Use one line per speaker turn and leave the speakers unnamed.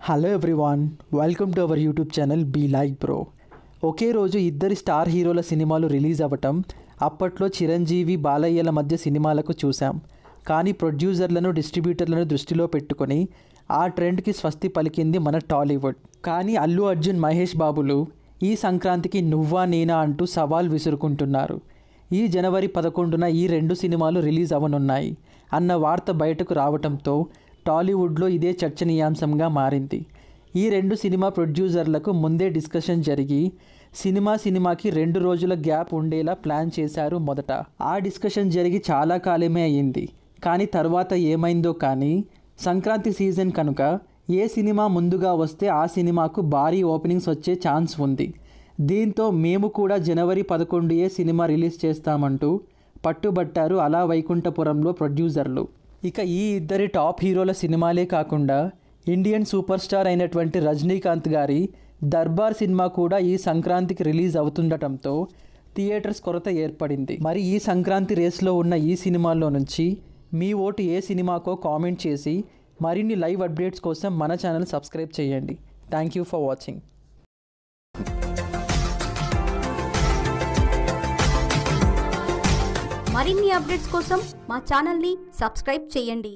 Hello everyone, welcome to our YouTube channel be like bro. ఒకే రోజు ఇద్దరి star హీరోల సినిమాలు రిలీజ్ అవ్వటం అప్పట్లో చిరంజీవి బాలయ్యల మధ్య సినిమాలకు చూసాం. కానీ ప్రొడ్యూసర్లను డిస్ట్రిబ్యూటర్లను దృష్టిలో పెట్టుకొని ఆ ట్రెండ్కి స్వస్తి పలికింది మన టాలీవుడ్. కానీ అల్లు అర్జున్, మహేష్ బాబులు ఈ సంక్రాంతికి నువ్వా నేనా అంటూ సవాల్ విసురుకుంటున్నారు. ఈ జనవరి 11న ఈ రెండు సినిమాలు రిలీజ్ అవ్వనున్నాయి అన్న వార్త బయటకు రావడంతో టాలీవుడ్లో ఇదే చర్చనీయాంశంగా మారింది. ఈ రెండు సినిమా ప్రొడ్యూసర్లకు ముందే డిస్కషన్ జరిగి సినిమాకి 2 రోజుల గ్యాప్ ఉండేలా ప్లాన్ చేశారు మొదట. ఆ డిస్కషన్ జరిగి చాలా కాలమే అయ్యింది. కానీ తర్వాత ఏమైందో కానీ సంక్రాంతి సీజన్ కనుక ఏ సినిమా ముందుగా వస్తే ఆ సినిమాకు భారీ ఓపెనింగ్స్ వచ్చే ఛాన్స్ ఉంది. దీంతో మేము కూడా జనవరి 11 సినిమా రిలీజ్ చేస్తామంటూ పట్టుబట్టారు అలా వైకుంఠపురంలో ప్రొడ్యూసర్లు. ఇక ఈ ఇద్దరి టాప్ హీరోల సినిమాలే కాకుండా ఇండియన్ సూపర్ స్టార్ అయినటువంటి రజనీకాంత్ గారి దర్బార్ సినిమా కూడా ఈ సంక్రాంతికి రిలీజ్ అవుతుండటంతో థియేటర్స్ కొరత ఏర్పడింది. మరి ఈ సంక్రాంతి రేస్లో ఉన్న ఈ సినిమాల్లో నుంచి మీ ఓటు ఏ సినిమాకో కామెంట్ చేసి మరిన్ని లైవ్ అప్డేట్స్ కోసం మన ఛానల్ సబ్స్క్రైబ్ చేయండి. Thank you for watching.
మరిన్ని అప్డేట్స్ కోసం మా ఛానల్ని సబ్స్క్రైబ్ చేయండి.